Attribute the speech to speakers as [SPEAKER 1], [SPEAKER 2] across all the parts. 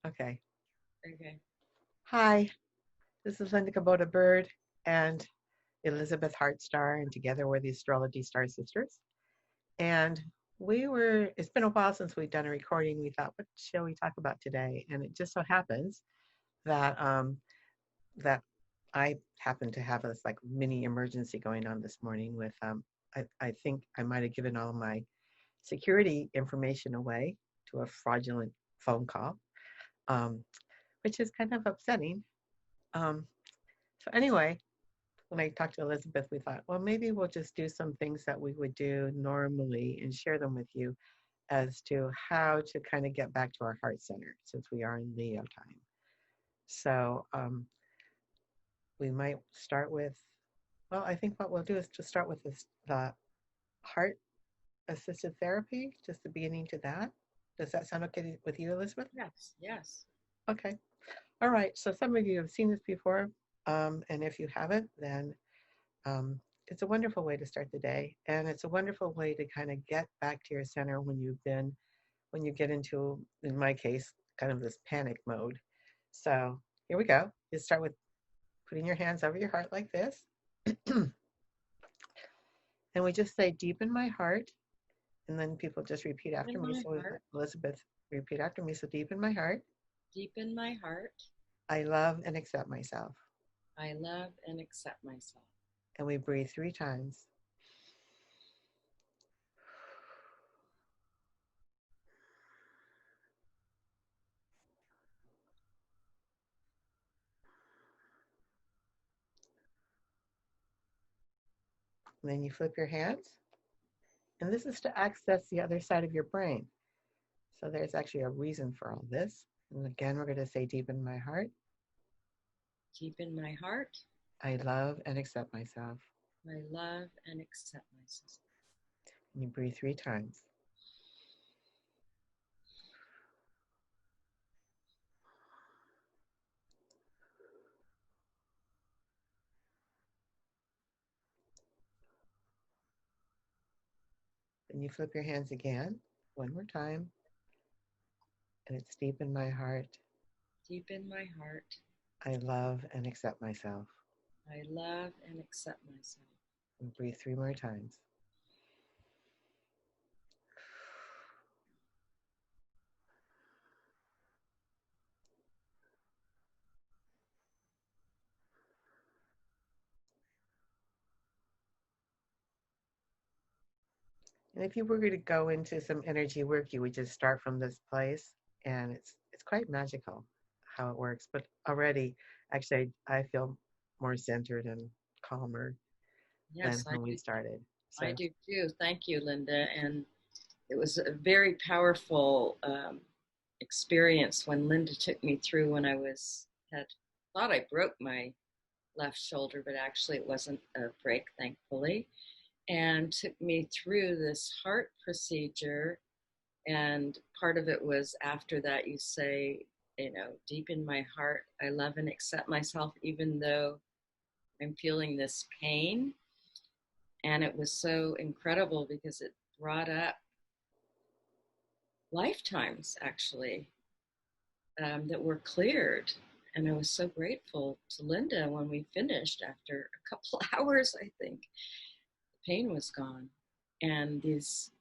[SPEAKER 1] Okay.
[SPEAKER 2] Okay.
[SPEAKER 1] Hi, this is Linda Kubota Byrd and Elizabeth HeartStar, and together we're the Astrology Star Sisters. And it's been a while since we've done a recording. We thought, what shall we talk about today? And it just so happens that that I happen to have this like mini emergency going on this morning with I think I might have given all my security information away to a fraudulent phone call, um, which is kind of upsetting. Um, so anyway, when I talked to Elizabeth, we thought, well, maybe we'll just do some things that we would do normally and share them with you as to how to kind of get back to our heart center since we are in Leo time. So we might start with, well, I think what we'll do is to start with the heart assisted therapy, just the beginning to that. Does that sound okay with you, Elizabeth?
[SPEAKER 2] Yes. Yes.
[SPEAKER 1] Okay. All right. So some of you have seen this before. And if you haven't, then Um, it's a wonderful way to start the day, and it's a wonderful way to kind of get back to your center when you get into, in my case, kind of this panic mode. So here we go. You start with putting your hands over your heart like this, and we just say, "Deep in my heart," and then people just repeat after
[SPEAKER 2] In
[SPEAKER 1] me.
[SPEAKER 2] my
[SPEAKER 1] So
[SPEAKER 2] heart,
[SPEAKER 1] Elizabeth, repeat after me. So deep in my heart,
[SPEAKER 2] deep in my heart,
[SPEAKER 1] I love and accept myself,
[SPEAKER 2] I love and accept myself.
[SPEAKER 1] and we breathe 3 times. And then you flip your hands, and this is to access the other side of your brain. So there's actually a reason for all this. And again, we're going to say deep in my heart,
[SPEAKER 2] Deep in my heart,
[SPEAKER 1] I love and accept myself.
[SPEAKER 2] I love and accept myself.
[SPEAKER 1] And you breathe 3 times. Then you flip your hands again, one more time, and it's deep in my heart,
[SPEAKER 2] Deep in my heart,
[SPEAKER 1] I love and accept myself.
[SPEAKER 2] I love and accept myself.
[SPEAKER 1] And breathe 3 more times. And if you were going to go into some energy work, you would just start from this place, and it's quite magical how it works. But already, actually, I feel more centered and calmer than
[SPEAKER 2] Yes, I
[SPEAKER 1] when we
[SPEAKER 2] do.
[SPEAKER 1] started.
[SPEAKER 2] I
[SPEAKER 1] So
[SPEAKER 2] do too. Thank you, Linda. And it was a very powerful experience when Linda took me through when I was had thought I broke my left shoulder, but actually it wasn't a break, thankfully, and took me through this heart procedure. And part of it was after that, you say, deep in my heart, I love and accept myself, even though I'm feeling this pain. And it was so incredible because it brought up lifetimes actually that were cleared. And I was so grateful to Linda when we finished after a couple hours, I think. The pain was gone. And these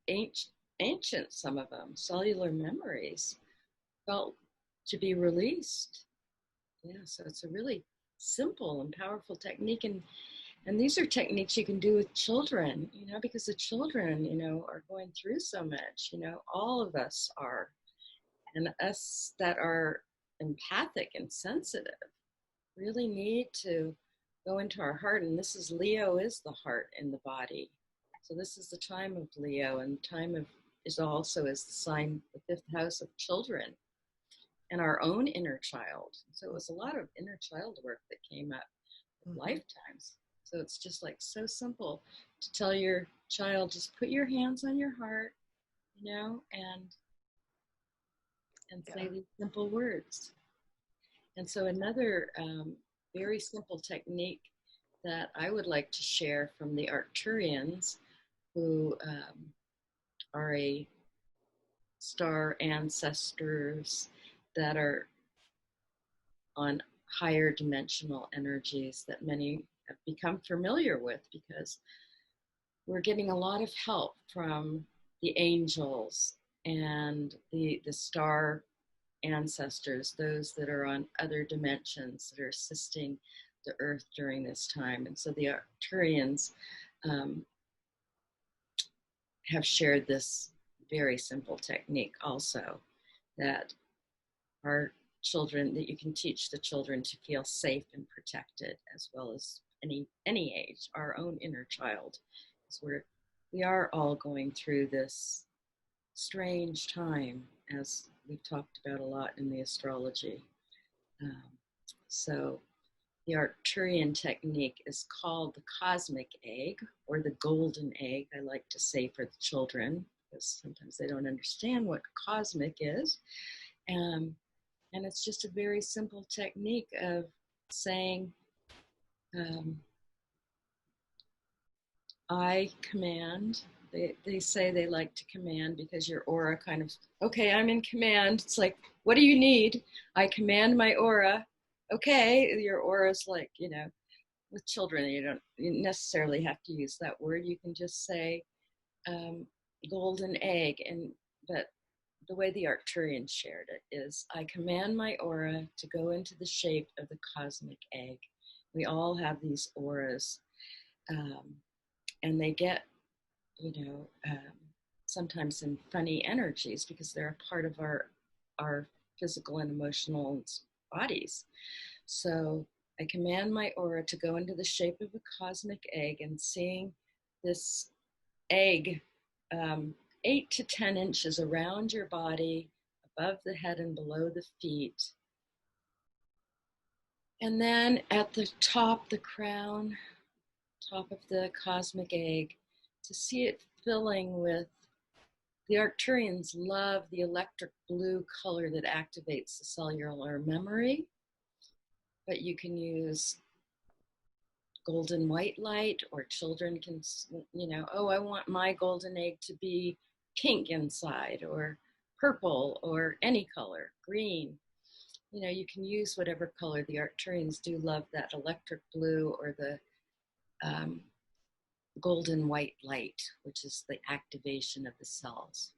[SPEAKER 2] ancient, ancient, some of them, cellular memories felt to be released. Yeah, so it's a really simple and powerful technique. And these are techniques you can do with children, because the children, are going through so much, all of us are. And us that are empathic and sensitive really need to go into our heart. And this is Leo is the heart in the body. So this is the time of Leo, and time of is also is the sign, the fifth house of children and our own inner child. So it was a lot of inner child work that came up with
[SPEAKER 1] mm-hmm.
[SPEAKER 2] lifetimes. So it's just like so simple to tell your child, just put your hands on your heart, and
[SPEAKER 1] Yeah.
[SPEAKER 2] say these simple words. And so another very simple technique that I would like to share from the Arcturians, who are a star ancestors that are on higher dimensional energies that many have become familiar with, because we're getting a lot of help from the angels and the star ancestors, those that are on other dimensions that are assisting the earth during this time. And so the Arcturians um, have shared this very simple technique also, that our children, that you can teach the children to feel safe and protected, as well as any age, our own inner child, because we are all going through this strange time, as we've talked about a lot in the astrology. Um, so the Arcturian technique is called the cosmic egg, or the golden egg, I like to say for the children, because sometimes they don't understand what cosmic is. And it's just a very simple technique of saying, I command. They say they like to command because your aura kind of, okay, I'm in command. It's like, what do you need? I command my aura. Okay, your aura is like, with children, you don't necessarily have to use that word. You can just say golden egg. But the way the Arcturians shared it is, I command my aura to go into the shape of the cosmic egg. We all have these auras, and they get, sometimes in funny energies, because they're a part of our physical and emotional bodies. So I command my aura to go into the shape of a cosmic egg, and seeing this egg 8 to 10 inches around your body, above the head and below the feet. And then at the top, the crown, top of the cosmic egg, to see it filling with, the Arcturians love the electric blue color that activates the cellular memory, but you can use golden white light, or children can, oh, I want my golden egg to be pink inside, or purple, or any color, green. You can use whatever color. The Arcturians do love that electric blue, or the golden white light, which is the activation of the cells.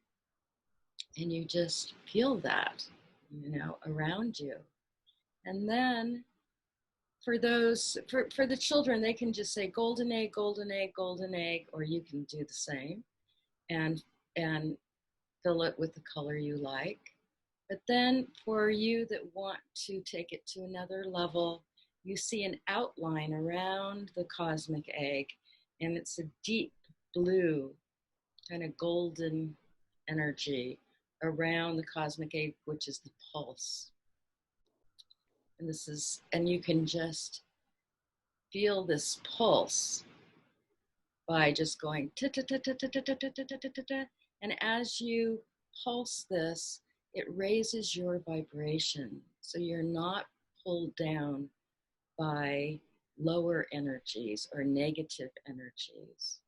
[SPEAKER 2] And you just feel that, around you. And then for the children, they can just say golden egg, golden egg, golden egg, or you can do the same and fill it with the color you like. But then for you that want to take it to another level, you see an outline around the cosmic egg, and it's a deep blue, kind of golden energy around the cosmic egg, which is the pulse. And you can just feel this pulse by just going ta ta ta ta ta ta ta ta ta ta ta. And as you pulse this, it raises your vibration, so you're not pulled down by lower energies or negative energies.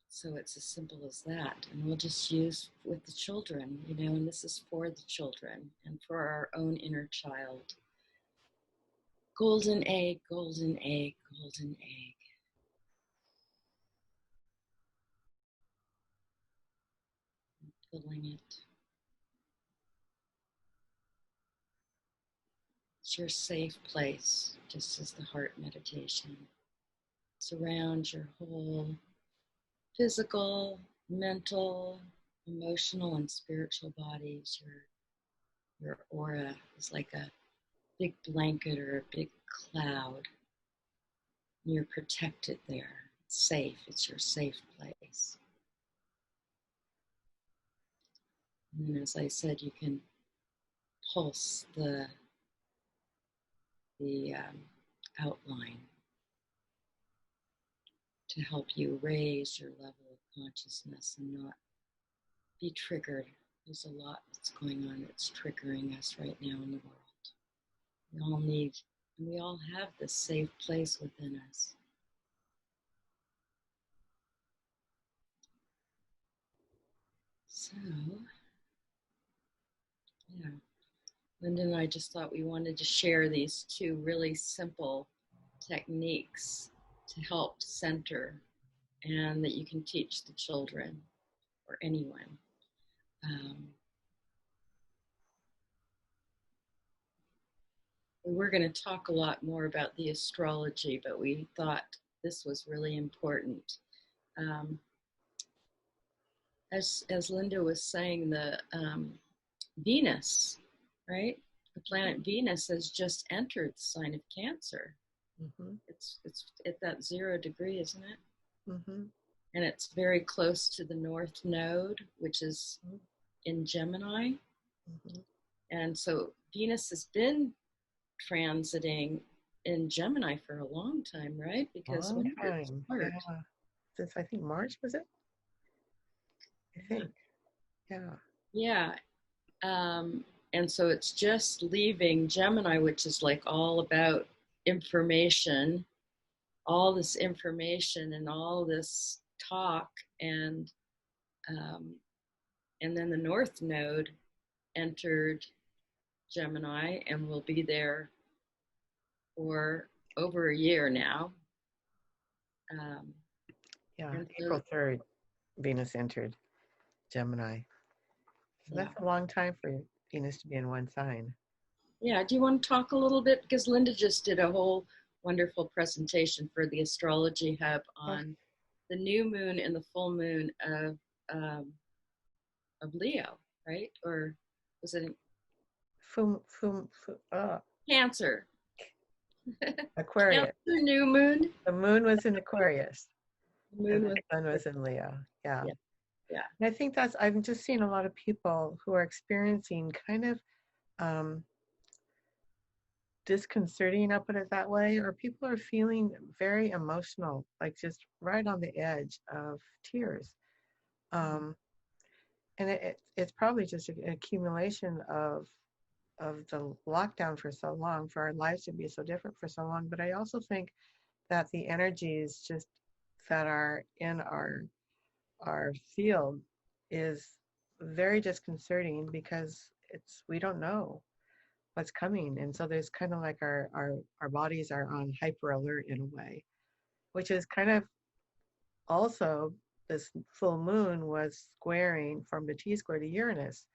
[SPEAKER 2] So it's as simple as that. And we'll just use with the children, and this is for the children and for our own inner child. Golden egg, golden egg, golden egg. Filling it. It's your safe place, just as the heart meditation. Surround your whole physical, mental, emotional, and spiritual bodies. Your aura is like a big blanket or a big cloud. You're protected there. It's safe. It's your safe place. And then, as I said, you can pulse the outline to help you raise your level of consciousness and not be triggered. There's a lot that's going on that's triggering us right now in the world. We all need, and we all have this safe place within us. So, yeah, Linda and I just thought we wanted to share these two really simple techniques to help center and that you can teach the children or anyone. Um, we were going to talk a lot more about the astrology, but we thought this was really important. Um, as Linda was saying, the Venus, right? The planet Venus has just entered the sign of Cancer.
[SPEAKER 1] Mm-hmm.
[SPEAKER 2] It's at that 0 degree, isn't it?
[SPEAKER 1] Mm-hmm.
[SPEAKER 2] And it's very close to the North Node, which is
[SPEAKER 1] Mm-hmm.
[SPEAKER 2] in Gemini.
[SPEAKER 1] Mm-hmm.
[SPEAKER 2] And so Venus has been transiting in Gemini for a long time, right? Because
[SPEAKER 1] Long
[SPEAKER 2] when did it
[SPEAKER 1] time.
[SPEAKER 2] start?
[SPEAKER 1] Yeah. Since I think March, was it? I
[SPEAKER 2] Yeah.
[SPEAKER 1] think. Yeah.
[SPEAKER 2] Yeah. Um, and so it's just leaving Gemini, which is like all about information, all this information and all this talk, and um, and then the North Node entered Gemini and will be there for over a year now. Um,
[SPEAKER 1] Yeah.
[SPEAKER 2] and so,
[SPEAKER 1] April 3rd, Venus entered Gemini. So
[SPEAKER 2] yeah.
[SPEAKER 1] that's a long time for Venus to be in one sign.
[SPEAKER 2] Yeah. Do you want to talk a little bit? Because Linda just did a whole wonderful presentation for the Astrology Hub
[SPEAKER 1] Oh,
[SPEAKER 2] on the new moon and the full moon of Leo, right? Or was it Cancer? Cancer
[SPEAKER 1] Aquarius.
[SPEAKER 2] new moon.
[SPEAKER 1] The moon was in Aquarius
[SPEAKER 2] The
[SPEAKER 1] and
[SPEAKER 2] moon
[SPEAKER 1] the
[SPEAKER 2] was.
[SPEAKER 1] sun was in Leo. Yeah.
[SPEAKER 2] Yeah. Yeah.
[SPEAKER 1] And I think I'm just seeing a lot of people who are experiencing kind of um, disconcerting, I'll put it that way, or people are feeling very emotional, like just right on the edge of tears. Um, and it's probably just an accumulation of the lockdown for so long, for our lives to be so different for so long. But I also think that the energies just that are in our field is very disconcerting because we don't know what's coming, and so there's kind of like our bodies are on hyper alert in a way, which is kind of also this full moon was squaring from the T square to Uranus,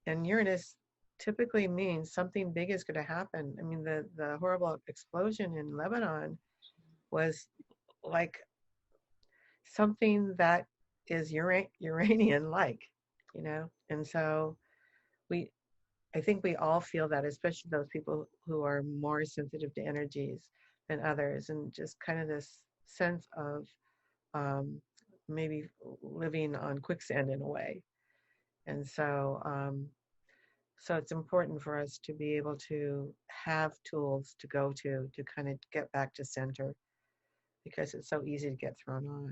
[SPEAKER 1] and Uranus typically means something big is going to happen. I mean, the horrible explosion in Lebanon was like something that is Uranian like, and so we I think we all feel that, especially those people who are more sensitive to energies than others, and just kind of this sense of um, maybe living on quicksand in a way. And so it's important for us to be able to have tools to go to kind of get back to center, because it's so easy to get thrown off.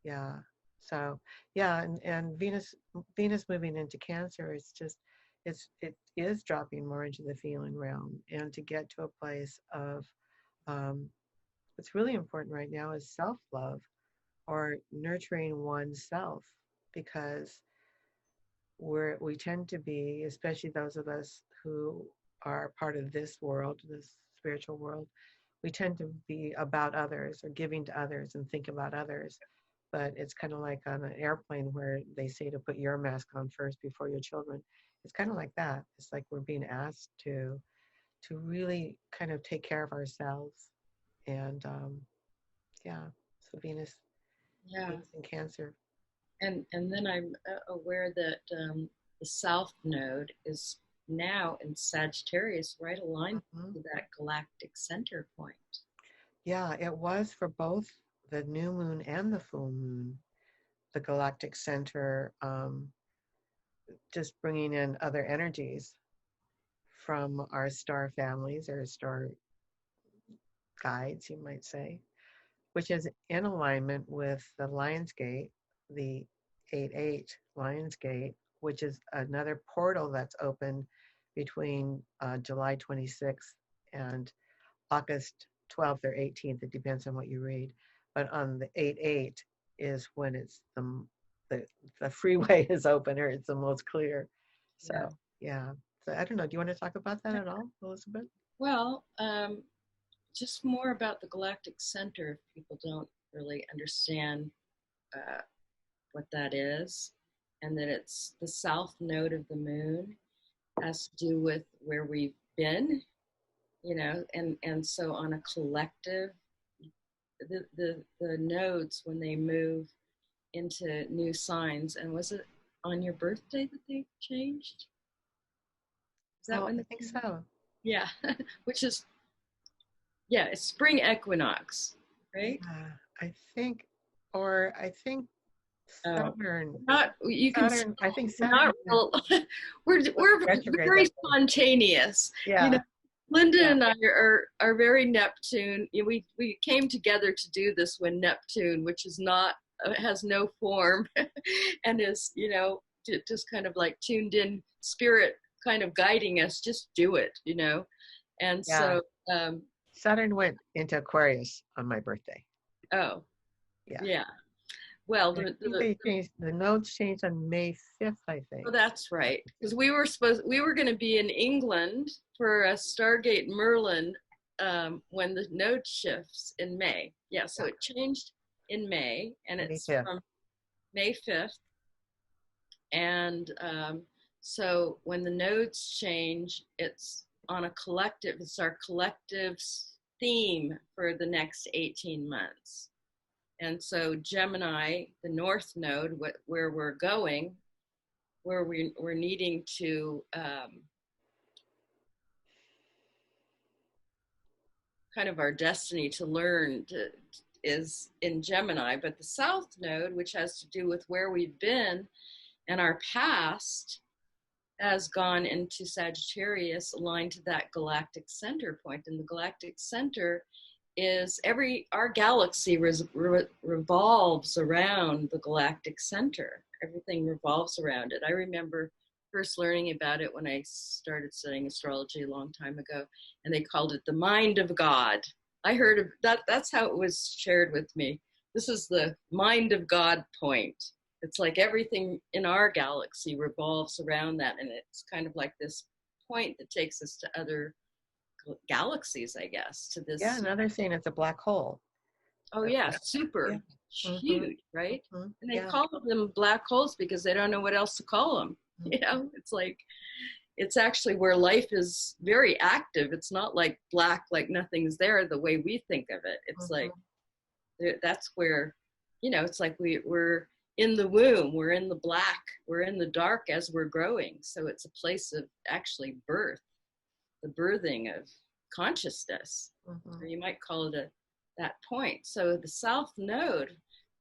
[SPEAKER 1] Yeah. So yeah, and Venus moving into Cancer, it is dropping more into the feeling realm, and to get to a place of um, what's really important right now is self-love, or nurturing oneself, because we tend to be, especially those of us who are part of this world, this spiritual world, we tend to be about others or giving to others and think about others. But it's kind of like on an airplane where they say to put your mask on first before your children. It's kind of like that. It's like we're being asked to really kind of take care of ourselves. And yeah, so
[SPEAKER 2] Yeah.
[SPEAKER 1] Venus in Cancer.
[SPEAKER 2] And then I'm aware that the South Node is now in Sagittarius, right aligned
[SPEAKER 1] Mhm.
[SPEAKER 2] to that galactic center point.
[SPEAKER 1] Yeah, it was for both the new moon and the full moon, the galactic center, just bringing in other energies from our star families or star guides, you might say, which is in alignment with the Lion's Gate, the 8-8 Lion's Gate, which is another portal that's open between July 26th and August 12th or 18th. It depends on what you read. But on the 8-8 is when it's the the freeway is open or it's the most clear.
[SPEAKER 2] Yeah.
[SPEAKER 1] So yeah. So I don't know. Do you want to talk about that at all, Elizabeth?
[SPEAKER 2] Well, just more about the galactic center. If people don't really understand uh, what that is, and that it's the south node of the moon, has to do with where we've been, and so on a collective, the nodes when they move into new signs. And was it on your birthday that they changed? Is that
[SPEAKER 1] Oh,
[SPEAKER 2] when
[SPEAKER 1] I
[SPEAKER 2] the
[SPEAKER 1] think so.
[SPEAKER 2] yeah, which is yeah, it's spring equinox, right?
[SPEAKER 1] Yeah, I think
[SPEAKER 2] Oh,
[SPEAKER 1] Saturn.
[SPEAKER 2] not you can
[SPEAKER 1] Saturn. I think
[SPEAKER 2] not
[SPEAKER 1] Saturn
[SPEAKER 2] real. we're
[SPEAKER 1] retrograde
[SPEAKER 2] very
[SPEAKER 1] that day.
[SPEAKER 2] spontaneous.
[SPEAKER 1] Yeah,
[SPEAKER 2] Linda
[SPEAKER 1] yeah,
[SPEAKER 2] and I are very Neptune. We came together to do this when Neptune, which is not has no form, and is just kind of like tuned in spirit, kind of guiding us. Just do it. And
[SPEAKER 1] yeah.
[SPEAKER 2] so
[SPEAKER 1] Saturn went into Aquarius on my birthday.
[SPEAKER 2] oh
[SPEAKER 1] Yeah.
[SPEAKER 2] yeah. Well,
[SPEAKER 1] I think they changed the nodes changed on May 5th, I
[SPEAKER 2] oh,
[SPEAKER 1] think.
[SPEAKER 2] that's right. Because we were going to be in England for a Stargate Merlin when the node shifts in May. Yeah, so
[SPEAKER 1] Yeah,
[SPEAKER 2] it changed in May, and
[SPEAKER 1] May
[SPEAKER 2] it's
[SPEAKER 1] 5th.
[SPEAKER 2] from May 5th. And so when the nodes change, it's on a collective. It's our collective theme for the next 18 months. And so Gemini, the north node, where we're going, where we're needing to kind of our destiny to learn is in Gemini. But the south node, which has to do with where we've been and our past, has gone into Sagittarius, aligned to that galactic center point. And the galactic center is our galaxy revolves around the galactic center. Everything revolves around it. I remember first learning about it when I started studying astrology a long time ago, and they called it the mind of God. I heard of that. That's how it was shared with me. This is the mind of God point. It's like everything in our galaxy revolves around that, and it's kind of like this point that takes us to other galaxies, I guess, to
[SPEAKER 1] Yeah,
[SPEAKER 2] this.
[SPEAKER 1] now they're saying it's a black hole.
[SPEAKER 2] Oh
[SPEAKER 1] That's
[SPEAKER 2] yeah,
[SPEAKER 1] yeah.
[SPEAKER 2] super
[SPEAKER 1] Mm-hmm,
[SPEAKER 2] huge, right?
[SPEAKER 1] mm-hmm,
[SPEAKER 2] And they
[SPEAKER 1] yeah.
[SPEAKER 2] call them black holes because they don't know what else to call them.
[SPEAKER 1] Mm-hmm,
[SPEAKER 2] It's like it's actually where life is very active. It's not like black, like nothing's there the way we think of it. It's
[SPEAKER 1] mm-hmm,
[SPEAKER 2] like that's where, it's like we're in the womb, we're in the black, we're in the dark as we're growing. So it's a place of actually birth, the birthing of consciousness,
[SPEAKER 1] mm-hmm.
[SPEAKER 2] or you might call it that point. So the south node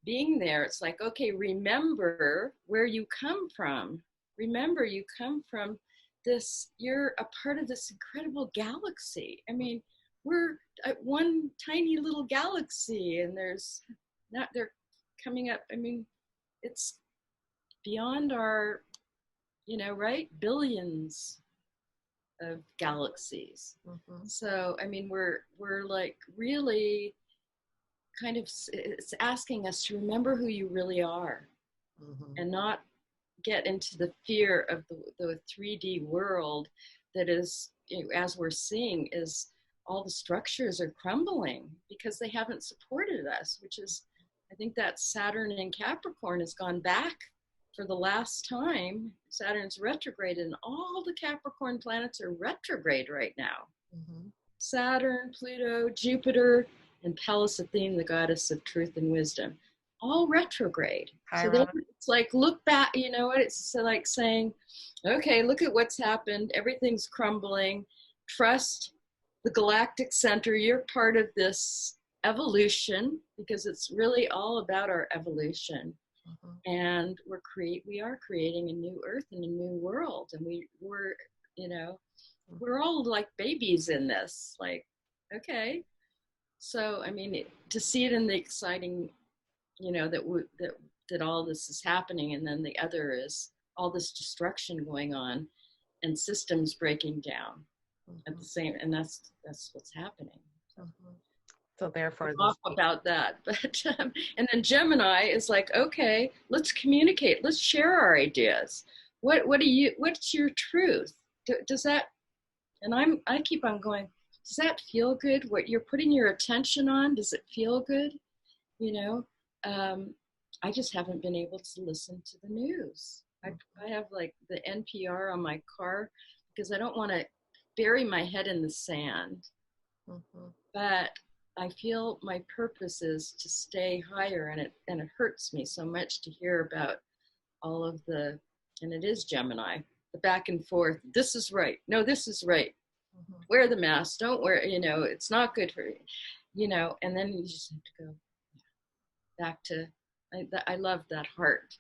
[SPEAKER 2] being there, it's like, okay, remember where you come from. Remember you come from this, you're a part of this incredible galaxy. I mean, we're at one tiny little galaxy, and they're coming up. I mean, it's beyond our, right? Billions of galaxies.
[SPEAKER 1] Mm-hmm.
[SPEAKER 2] So, I mean, we're like really kind of, it's asking us to remember who you really are
[SPEAKER 1] Mm-hmm.
[SPEAKER 2] and not get into the fear of the 3D world that is, as we're seeing, is all the structures are crumbling because they haven't supported us, which is, I think that Saturn in Capricorn has gone back for the last time. Saturn's retrograde, and all the Capricorn planets are retrograde right now.
[SPEAKER 1] Mm-hmm.
[SPEAKER 2] Saturn, Pluto, Jupiter, and Pallas Athene, the goddess of truth and wisdom, all retrograde. So then
[SPEAKER 1] Chiron.
[SPEAKER 2] it's like, look back, you know what? It's like saying, okay, look at what's happened. Everything's crumbling. Trust the galactic center. You're part of this evolution because it's really all about our evolution.
[SPEAKER 1] Mm-hmm.
[SPEAKER 2] And we are creating a new earth and a new world. And you know, we're all like babies in this. Like, okay. So, I mean, to see it in the exciting, that all this is happening, and then the other is all this destruction going on, and systems breaking down at
[SPEAKER 1] Mm-hmm.
[SPEAKER 2] the same, and that's what's happening.
[SPEAKER 1] Mm-hmm. So therefore,
[SPEAKER 2] off
[SPEAKER 1] this.
[SPEAKER 2] about that. But and then Gemini is like, okay, let's communicate. Let's share our ideas. What do you? What's your truth? Does that? And I keep on going. Does that feel good? What you're putting your attention on? Does it feel good? You know. I just haven't been able to listen to the news. I have like the NPR on my car because I don't want to bury my head in the sand.
[SPEAKER 1] Mm-hmm.
[SPEAKER 2] But I feel my purpose is to stay higher, and it hurts me so much to hear about all of the, and it is Gemini, the back and forth. This is right. No, this is right.
[SPEAKER 1] Mm-hmm.
[SPEAKER 2] Wear the mask. Don't wear. It's not good for you. And then you just have to go back to. I love that heart,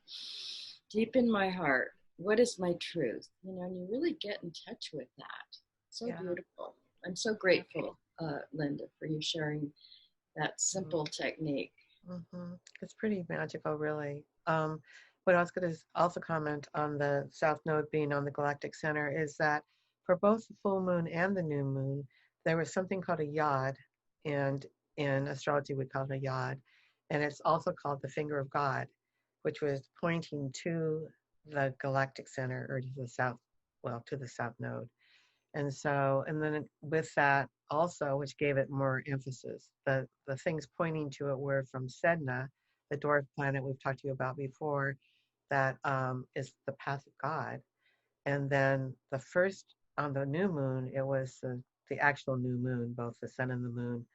[SPEAKER 2] deep in my heart. What is my truth? And you really get in touch with that. So
[SPEAKER 1] Yeah.
[SPEAKER 2] beautiful. I'm so grateful, Linda, for you sharing that simple technique.
[SPEAKER 1] Mm-hmm. It's pretty magical, really. What I was going to also comment on the South Node being on the galactic center is that for both the full moon and the new moon, there was something called a yod, and in astrology we call it a yod, and it's also called the finger of God, which was pointing to the galactic center or to the south, well, to the South Node. And then with that also, which gave it more emphasis, the things pointing to it were from Sedna, the dwarf planet we've talked to you about before, that is the path of God. And then the first, on the new moon, it was the actual new moon, both the sun and the moon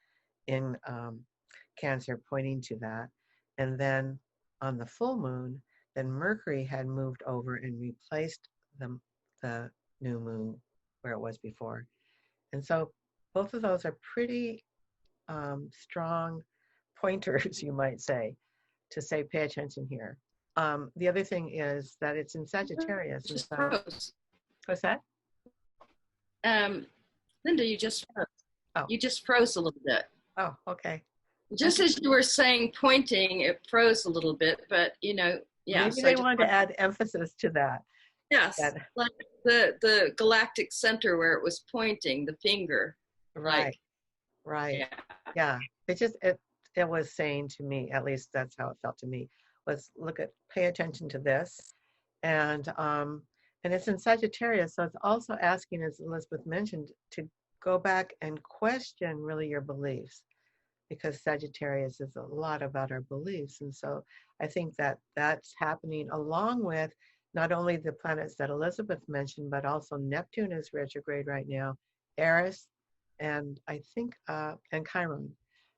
[SPEAKER 1] in Cancer, pointing to that. And then on the full moon, then Mercury had moved over and replaced the new moon where it was before. And so both of those are pretty strong pointers, you might say, to say, pay attention here. The other thing is that it's in Sagittarius. And
[SPEAKER 2] Just
[SPEAKER 1] so,
[SPEAKER 2] froze.
[SPEAKER 1] what's that?
[SPEAKER 2] Linda, you just froze.
[SPEAKER 1] Oh,
[SPEAKER 2] You just froze a little bit.
[SPEAKER 1] oh, okay.
[SPEAKER 2] Just as you were saying pointing, it froze a little bit, but yeah.
[SPEAKER 1] Maybe
[SPEAKER 2] So I
[SPEAKER 1] they
[SPEAKER 2] just
[SPEAKER 1] wanted to add emphasis to that.
[SPEAKER 2] yes,
[SPEAKER 1] That
[SPEAKER 2] like the galactic center where it was pointing the finger,
[SPEAKER 1] right,
[SPEAKER 2] like
[SPEAKER 1] right.
[SPEAKER 2] yeah,
[SPEAKER 1] Yeah. It was saying to me, at least that's how it felt to me, was pay attention to this. And and it's in Sagittarius, so it's also asking, as Elizabeth mentioned, to go back and question really your beliefs, because Sagittarius is a lot about our beliefs. And so I think that that's happening along with not only the planets that Elizabeth mentioned, but also Neptune is retrograde right now, Eris, and I think, and Chiron.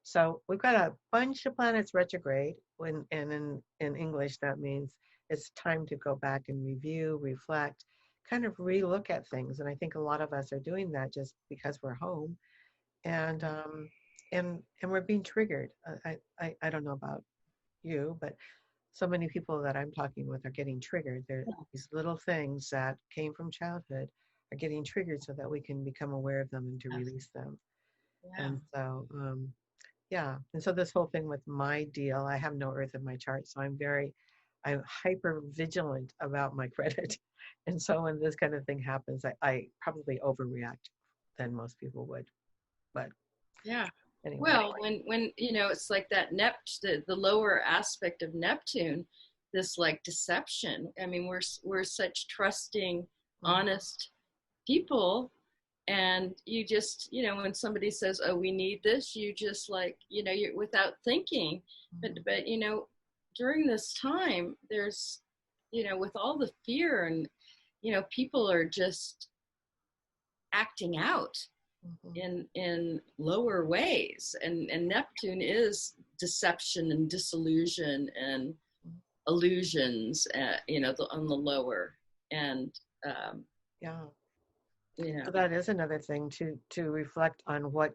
[SPEAKER 1] So we've got a bunch of planets retrograde, and in English, that means it's time to go back and review, reflect, kind of relook at things. And I think a lot of us are doing that just because we're home. And um, and and we're being triggered. I don't know about you, but so many people that I'm talking with are getting triggered. They're these little things that came from childhood are getting triggered so that we can become aware of them and to release them.
[SPEAKER 2] yeah,
[SPEAKER 1] And so yeah. And so this whole thing with my deal, I have no earth in my chart, so I'm hyper vigilant about my credit. And so when this kind of thing happens, I probably overreact than most people would. But
[SPEAKER 2] yeah.
[SPEAKER 1] anyway.
[SPEAKER 2] Well, when it's like that the lower aspect of Neptune, this like deception. I mean, we're such trusting, honest people, and you just when somebody says, oh, we need this, you just like you're without thinking. But during this time, there's with all the fear, and people are just acting out
[SPEAKER 1] Mhm.
[SPEAKER 2] in lower ways, and Neptune is deception and disillusion and illusions, on the lower, and um,
[SPEAKER 1] Yeah.
[SPEAKER 2] you
[SPEAKER 1] So
[SPEAKER 2] know
[SPEAKER 1] that is another thing to reflect on what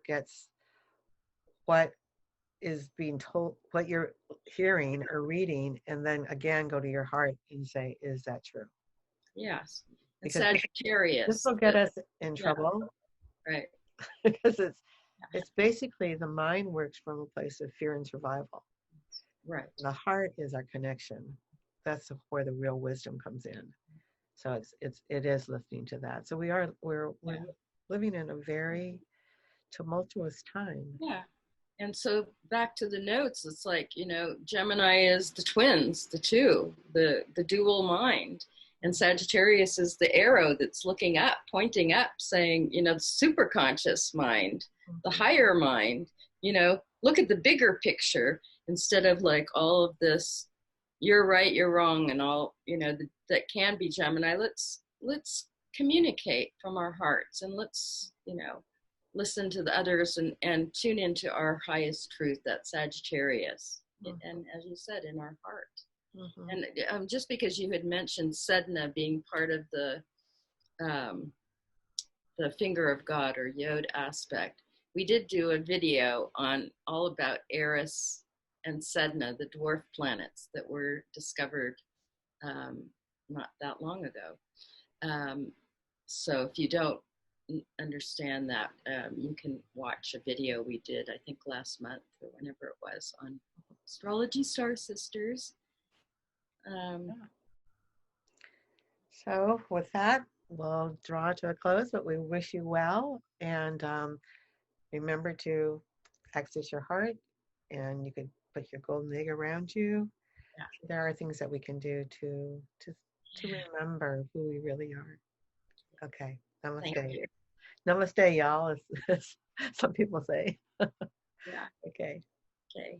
[SPEAKER 1] is being told, what you're hearing or reading, and then again go to your heart and say, is that true?
[SPEAKER 2] yes, and
[SPEAKER 1] Because this
[SPEAKER 2] Sagittarius,
[SPEAKER 1] will get us in
[SPEAKER 2] yeah,
[SPEAKER 1] trouble
[SPEAKER 2] right,
[SPEAKER 1] because it's basically the mind works from a place of fear and survival.
[SPEAKER 2] right,
[SPEAKER 1] The heart is our connection. That's where the real wisdom comes in. So it is listening to that. So we're
[SPEAKER 2] yeah,
[SPEAKER 1] living in a very tumultuous time.
[SPEAKER 2] yeah. And so back to the notes, it's like, Gemini is the twins, the two, the dual mind. And Sagittarius is the arrow that's looking up, pointing up, saying, the super conscious mind, the higher mind, look at the bigger picture instead of like all of this, you're right, you're wrong, and all, that can be Gemini. Let's communicate from our hearts, and let's, listen to the others, and tune into our highest truth, that Sagittarius. And as you said, in our heart. And just because you had mentioned Sedna being part of the finger of God, or Yod aspect, we did do a video on all about Eris and Sedna, the dwarf planets that were discovered not that long ago. So if you don't understand that, you can watch a video we did, I think last month or whenever it was, on Astrology Star Sisters.
[SPEAKER 1] So with that, we'll draw to a close, but we wish you well, and remember to access your heart, and you could put your golden egg around you.
[SPEAKER 2] Yeah.
[SPEAKER 1] There are things that we can do to remember who we really are. Okay. Namaste.
[SPEAKER 2] Thank you.
[SPEAKER 1] Namaste, y'all, as some people say.
[SPEAKER 2] Yeah.
[SPEAKER 1] Okay.
[SPEAKER 2] Okay.